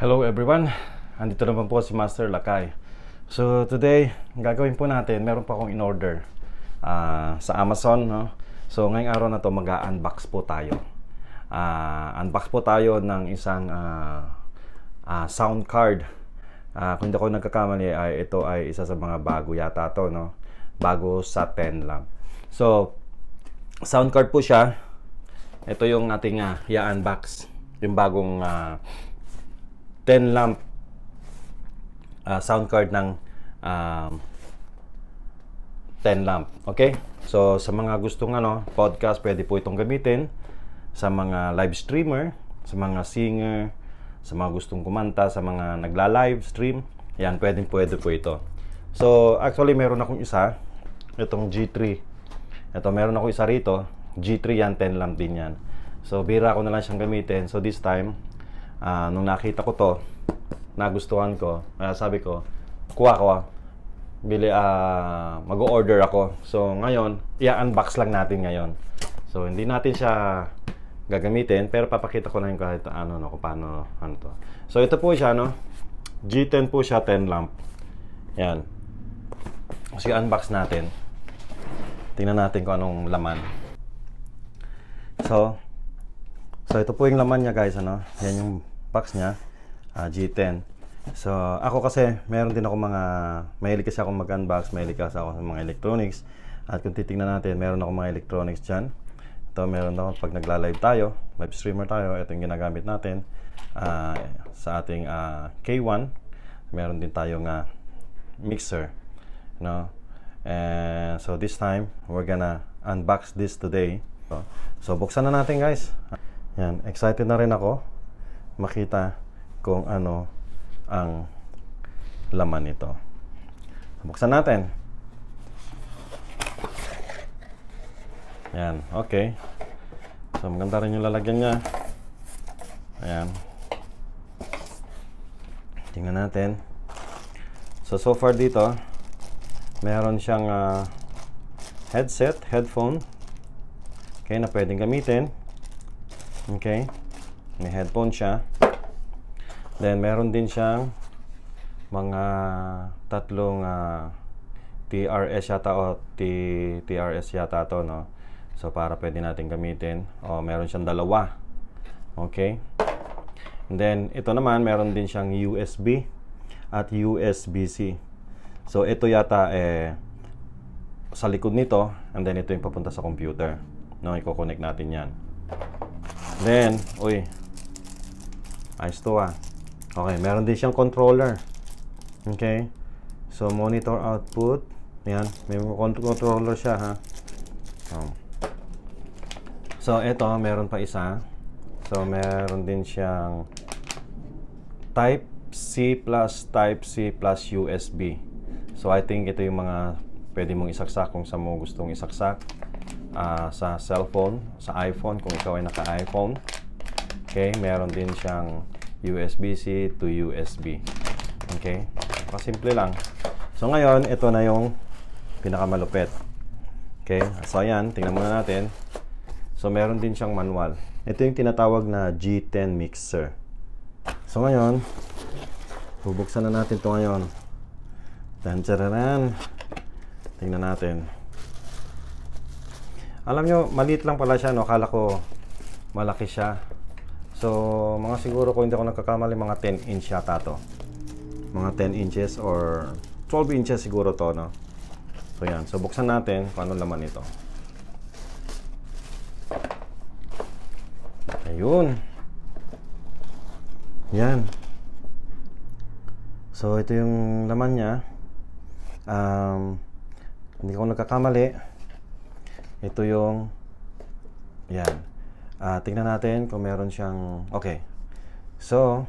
Hello everyone, andito naman po si Master Lakay. So today, gagawin po natin, meron pa akong in-order sa Amazon, no? So ngayong araw na to mag-unbox po tayo. Unbox po tayo ng isang sound card. Kung hindi ako nagkakamali, ito ay isa sa mga bago yata to, no? Bago sa 10 lang. So sound card po siya. Ito yung ating i-unbox, yung bagong 10 lamp sound card ng 10 lamp. Okay? So sa mga gustong podcast, pwede po itong gamitin sa mga live streamer, sa mga singer, sa mga gustong kumanta, sa mga nagla-live stream. Yan, pwede po ito. So actually meron akong isa, itong G3. Ito, meron ako isa rito, G3 yan, 10 lamp din yan. So bira ko na lang siyang gamitin. So this time, nung nakita ko to, nagustuhan ko, sabi ko, kuha ko, mag-order ako. So ngayon, i-unbox lang natin ngayon. So hindi natin siya gagamitin, pero papakita ko na yung kahit kung paano to. So ito po siya, G10 po siya, 10 lamp. Yan. So i-unbox natin. Tingnan natin kung anong laman. So ito po yung laman niya, guys, Yan yung box niya, G10. So ako kasi meron din ako mahilig kasi ako mag-unbox, mahilig kasi ako sa mga electronics. At kung titingnan natin, meron ako mga electronics dyan. Ito, meron ako pag nagla-live tayo, live streamer tayo. Ito yung ginagamit natin sa ating K1. Meron din tayong mixer, and so this time we're gonna unbox this today. So buksan na natin, guys. Yan, excited na rin ako makita kung ano ang laman nito. Buksan natin. Yan, okay. So maganda rin yung lalagyan niya. Ayan. Tingnan natin. So far dito, meron siyang headphone. Okay, na pwedeng gamitin. Okay. May headphone siya. Then meron din siyang mga tatlong TRS yata o TRS yata to, So para pwede natin gamitin. Meron siyang dalawa. Okay. And then ito naman, meron din siyang USB at USB-C. So ito yata sa likod nito, and then ito yung papunta sa computer. Iko-connect natin 'yan. Then, ayos to Okay, meron din siyang controller. Okay. So monitor output. Yan, may controller siya, So ito, meron pa isa. So meron din siyang Type C plus USB. So I think ito yung mga pwede mong isaksak kung sa mo gustong isaksak sa cellphone, sa iPhone kung ikaw ay naka-iPhone. Okay, meron din siyang USB-C to USB. Okay, simple lang. So ngayon, ito na yung pinakamalupit. Okay, so ayan, tingnan muna natin. So meron din siyang manual. Ito yung tinatawag na G10 mixer. So ngayon, bubuksan na natin ito ngayon. Tanchararan. Tingnan natin. Alam nyo, maliit lang pala siya, Akala ko malaki siya. So mga siguro, kung hindi ako nagkakamali, mga 10 inch yata to. Mga 10 inches or 12 inches siguro to, So yan, so buksan natin kung anong laman ito. Ayun. Yan. So ito yung laman niya. Hindi ko nagkakamali. Ito yung yan. Tingnan natin kung meron siyang okay. So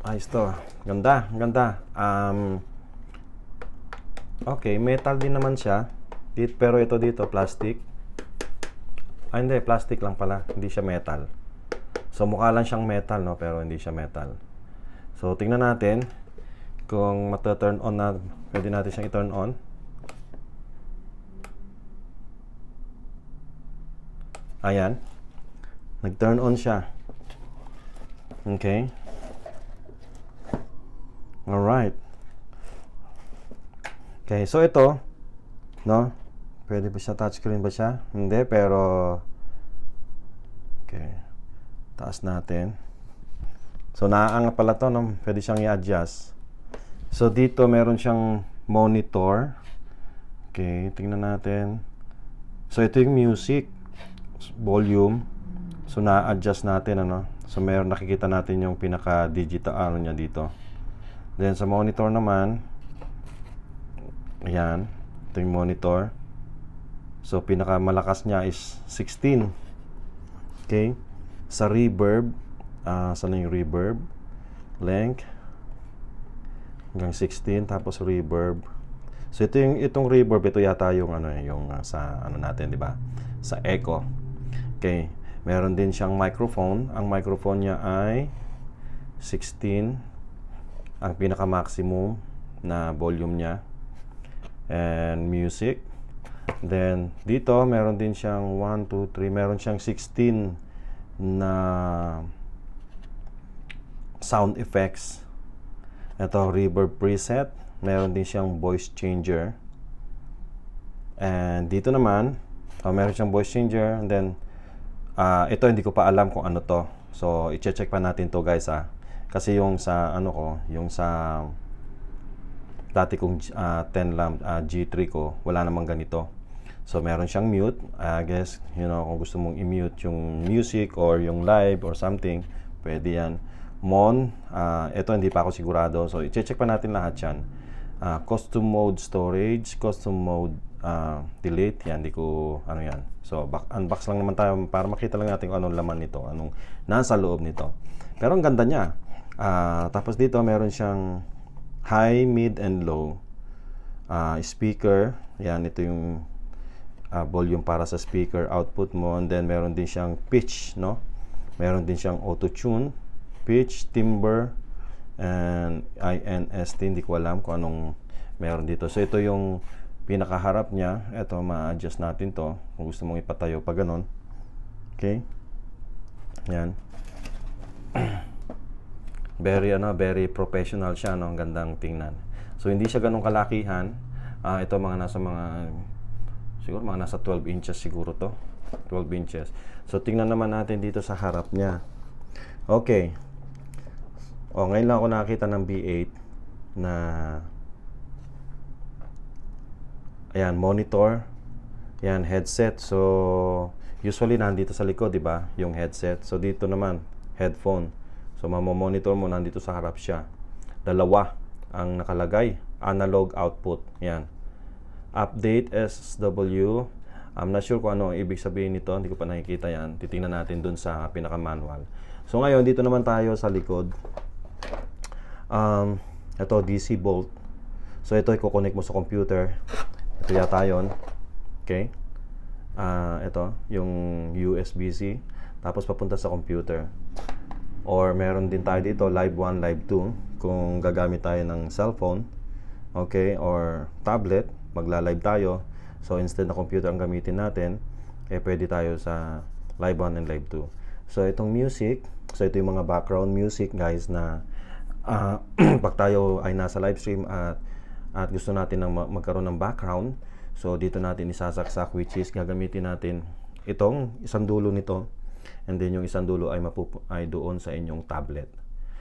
ayos to. Ganda. Okay, metal din naman siya. Pero ito dito, plastic. Hindi, plastic lang pala. Hindi siya metal. So mukha lang siyang metal, pero hindi siya metal. So tingnan natin kung mata-turn on na, pwede natin siyang i-turn on. Ayan. Nag-turn on siya. Okay. Alright. Okay, so ito, no? Pwede ba siya, touchscreen ba siya? Hindi, pero okay. Taas natin. So, naaangat pala to, no? Pwede siyang i-adjust. So, dito meron siyang monitor. Okay, tingnan natin. So, ito yung music. Volume. So, na-adjust natin, ano? So, meron, nakikita natin yung pinaka-digital, ano niya dito. Then, sa monitor naman, ayan. Ito yung monitor. So, pinaka-malakas niya is 16. Okay. Sa reverb, saan yung reverb? Length. Hanggang 16, tapos reverb. So, itong reverb, ito yata yung, sa, natin, di ba? Sa echo. Okay. Meron din siyang microphone. Ang microphone niya ay 16. Ang pinaka-maximum na volume niya. And music. Then, dito, meron din siyang 1, 2, 3. Meron siyang 16 na sound effects. Ito, reverb preset. Meron din siyang voice changer. And dito naman, meron siyang voice changer. And then, ito hindi ko pa alam kung ano to. So, i-check pa natin to guys Kasi yung sa, yung sa dati kong 10 lamp G3 ko, wala namang ganito. So, meron siyang mute. I guess, kung gusto mong i-mute yung music or yung live or something, pwede yan. Mon, ito hindi pa ako sigurado. So, i-check pa natin lahat yan. Custom mode storage, custom mode delete. Yan, di ko, yan. So, unbox lang naman tayo para makita lang natin kung anong laman nito, anong nasa loob nito. Pero ang ganda niya. Tapos dito, meron siyang high, mid, and low. Speaker. Yan, ito yung volume para sa speaker output mo. And then, meron din siyang pitch, no? Meron din siyang auto-tune, pitch, timbre, and INST. Hindi ko alam kung anong meron dito. So, ito yung pinakaharap niya. Ito, ma-adjust natin to kung gusto mong ipatayo pa ganon. Okay? Yan. Very professional siya, no? Ang gandang tingnan. So, hindi siya ganong kalakihan. Ito, siguro mga nasa 12 inches siguro to. 12 inches. So, tingnan naman natin dito sa harap niya. Okay. Ngayon lang ako nakakita ng B8 na ayan, monitor. Ayan, headset. So, usually nandito sa likod, di ba? Yung headset. So, dito naman, headphone. So, mamomonitor mo, nandito sa harap siya. Dalawa ang nakalagay. Analog output. Ayan. Update SW. I'm not sure kung ano ibig sabihin nito. Hindi ko pa nakikita yan. Titingnan natin dun sa pinaka-manual. So, ngayon, dito naman tayo sa likod. Ito, DC bolt. So, ito, i-connect mo sa computer. Ito yata yun. Okay. Ito, yung USB-C. Tapos, papunta sa computer. Or, meron din tayo dito, live 1, live 2. Kung gagamit tayo ng cellphone. Okay. Or tablet. Magla-live tayo. So, instead na computer ang gamitin natin, pwede tayo sa live 1 and live 2. So, itong music. So, ito yung mga background music, guys, na pag tayo ay nasa live stream at gusto natin magkaroon ng background, so dito natin isasaksak, which is gagamitin natin itong isang dulo nito, and then yung isang dulo ay doon sa inyong tablet.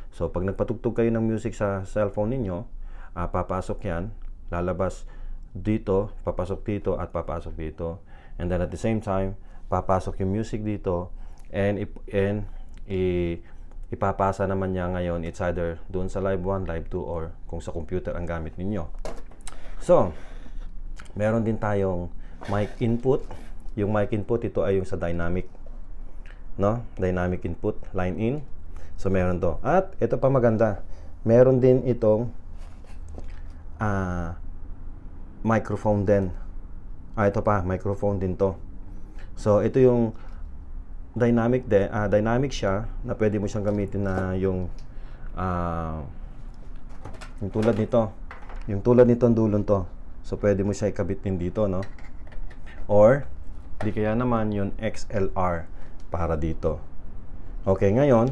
So pag nagpatugtog kayo ng music sa cellphone ninyo, papasok yan, lalabas dito, papasok dito at papasok dito, and then at the same time papasok yung music dito, and ipapasa naman niya ngayon, it's either doon sa live 1, live 2, or kung sa computer ang gamit ninyo. So, meron din tayong mic input. Yung mic input, ito ay yung sa dynamic, no? Dynamic input, line in. So, meron to. At, ito pa maganda. Meron din itong microphone din. Ito pa, microphone din to. So, ito yung dynamic siya, na pwede mo siyang gamitin na yung tulad nito. Yung tulad nito ang dulon to. So, pwede mo siya ikabit din dito, no? Or, di kaya naman yung XLR para dito. Okay, ngayon,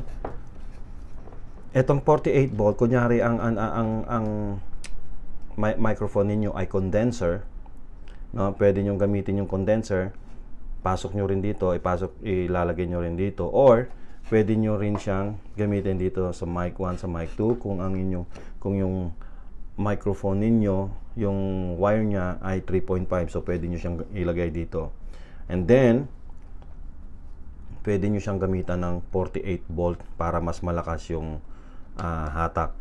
etong 48 volt, kunyari ang microphone ninyo ay condenser, no? Pwede nyo gamitin yung condenser, pasok nyo rin dito, ilalagay nyo rin dito, or pwede nyo rin siyang gamitin dito sa mic 1, sa mic 2, kung yung microphone ninyo, yung wire niya ay 3.5, so pwede nyo siyang ilagay dito. And then, pwede nyo siyang gamitan ng 48 volt para mas malakas yung hatak.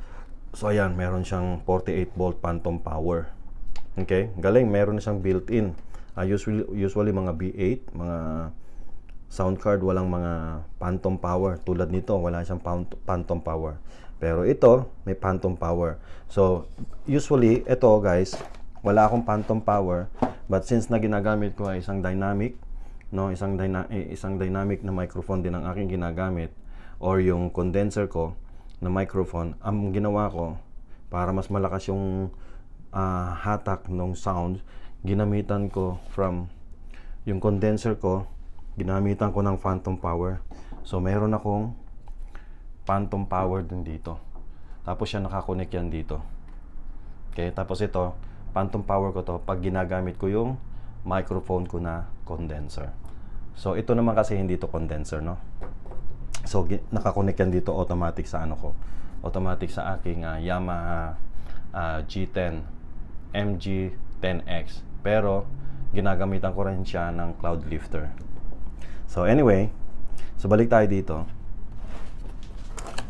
So ayan, meron siyang 48 volt phantom power. Okay, galing, meron na siyang built-in. Usually mga B8, mga sound card, walang mga phantom power. Tulad nito, wala siyang phantom power. Pero ito, may phantom power. So usually, ito guys, wala akong phantom power. But since na ginagamit ko ay isang dynamic, no, isang dynamic na microphone din ang aking ginagamit, or yung condenser ko na microphone, ang ginawa ko para mas malakas yung hatak ng sound, ginamitan ko from yung condenser ko, ginamitan ko ng phantom power. So mayroon akong phantom power din dito, tapos siya nakakonect yan dito. Okay, tapos ito phantom power ko to pag ginagamit ko yung microphone ko na condenser. So ito naman kasi hindi to condenser, no? So nakakonect yan dito automatic sa ano ko, automatic sa aking Yamaha G10 MG10X, pero ginagamitan ko rin siya ng cloud lifter. So anyway, so balik tayo dito.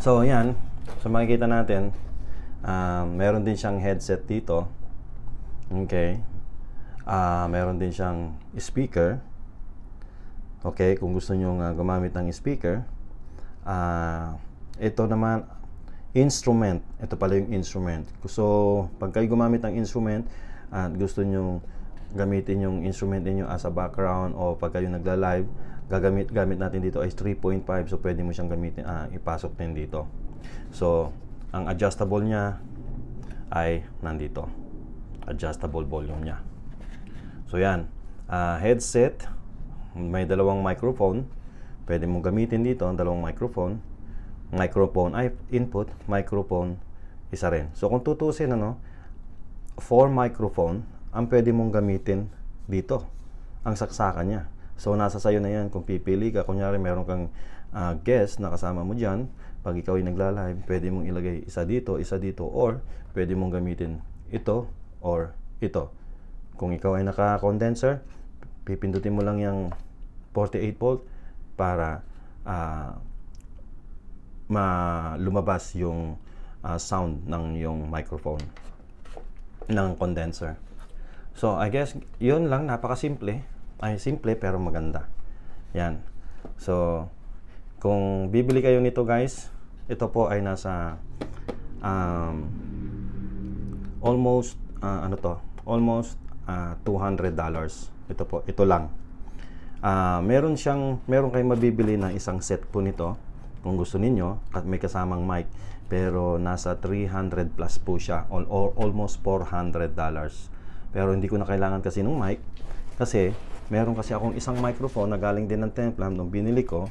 So yan, so makikita natin meron din siyang headset dito. Okay, meron din siyang speaker. Okay, kung gusto nyo gumamit ng speaker. Ito naman, instrument. Ito pala yung instrument. So, pag kayo gumamit ng instrument at gusto nyo gamitin yung instrument niyo as a background, o pag kayo nagla-live, gamit natin dito ay 3.5. So, pwede mo siyang gamitin, ipasok din dito. So, ang adjustable niya ay nandito. Adjustable volume niya. So, yan. Headset. May dalawang microphone. Pwede mong gamitin dito ang dalawang microphone. Microphone ay input, microphone isa rin. So kung tutusin, 4 microphone ang pwede mong gamitin dito. Ang saksakan niya. So nasa sayo na yan kung pipili ka. Kunyari meron kang guest na kasama mo dyan. Pag ikaw ay nagla-live, pwede mong ilagay isa dito, or pwede mong gamitin ito or ito. Kung ikaw ay naka-condenser, pipindutin mo lang yung 48 volt para lumabas yung sound ng yung microphone ng condenser. So I guess yun lang, napakasimple. Ay simple pero maganda. Yan. So kung bibili kayo nito guys, ito po ay nasa almost almost $200. Ito po, ito lang. Meron kayong mabibili na isang set po nito kung gusto ninyo, may kasamang mic, pero nasa 300 plus po siya, or almost $400. Pero hindi ko na kailangan kasi ng mic, kasi meron kasi akong isang microphone na galing din ng Templam nung binili ko.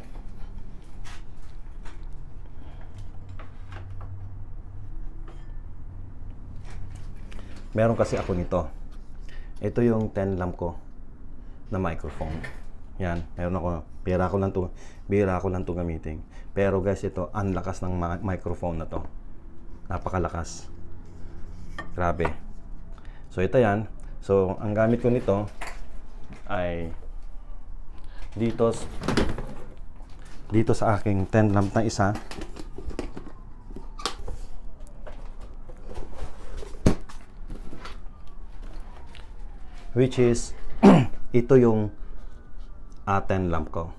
Meron kasi ako nito. Ito yung Tenlam ko na microphone. Yan, meron ako. Bira ko lang to gamitin. Pero guys, ito, ang lakas ng microphone na to. Napakalakas. Grabe. So ito yan. So ang gamit ko nito ay dito sa aking Tenlam na isa. Which is ito yung Tenlam ko.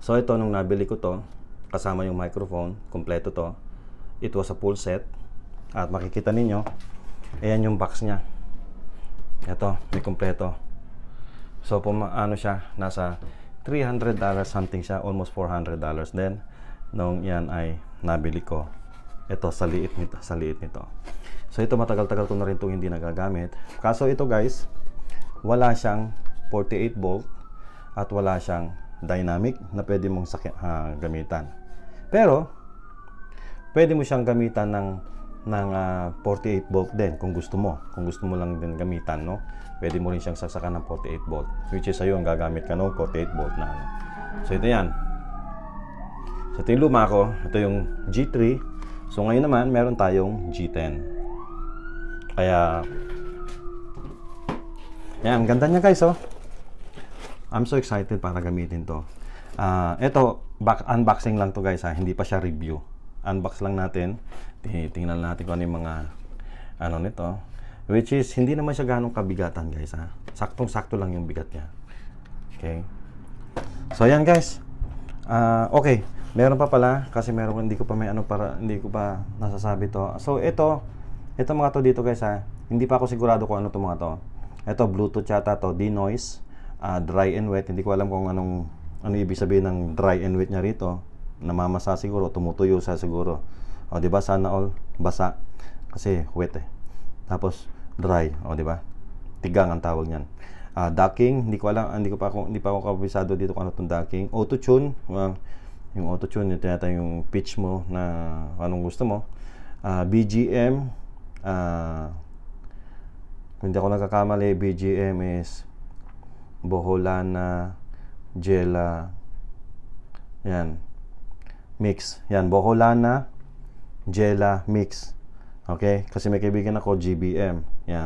So ito, nung nabili ko to, kasama yung microphone, kompleto to. It was a full set. At makikita ninyo, ayan yung box nya. Ito, may kompleto. So ano siya, nasa $300 something siya, almost $400. Then nung yan ay nabili ko, ito sa liit nito. So ito, matagal-tagal ko na rin itong hindi nagagamit. Kaso ito guys, wala siyang 48 volt at wala siyang dynamic na pwede mong gamitan. Pero pwede mo siyang gamitan ng 48 volt din kung gusto mo. Kung gusto mo lang din gamitan, no? Pwede mo rin siyang saksakan ng 48 volt. Which is ayun, gagamit ka ng 48 volt na ano. So ito yan. So ito yung luma ko. Ito yung G3. So ngayon naman, meron tayong G10. Kaya yan, ganda niya guys, oh. I'm so excited para gamitin to. Ito, unboxing lang to guys, ha. Hindi pa siya review. Unbox lang natin. Tingnan natin kung ano yung mga ano nito. Which is, hindi naman siya ganong kabigatan guys, ha. Saktong-sakto lang yung bigat niya. Okay. So ayan guys. Okay. Meron pa pala kasi hindi ko pa nasasabi to. So ito mga to dito guys, ha. Hindi pa ako sigurado kung ano to mga to. Ito Bluetooth yata to, denoise, dry and wet. Hindi ko alam kung ano ibig sabihin ng dry and wet niya rito. Namamasa siguro, tumutuyo sa siguro. O di ba, sana all basa kasi wet eh. Tapos dry, o di ba? Tigang ang tawag niyan. Docking, hindi pa ako kabisado dito kung ano tong docking. Auto tune, yung auto tune, yung tinatawag yung pitch mo na anong gusto mo. BGM, kung hindi ako nagkakamali, BGM is Boholana Jela, yan, mix, yan, Boholana Jela mix. Okay, kasi may kaibigan ako GBM, yan.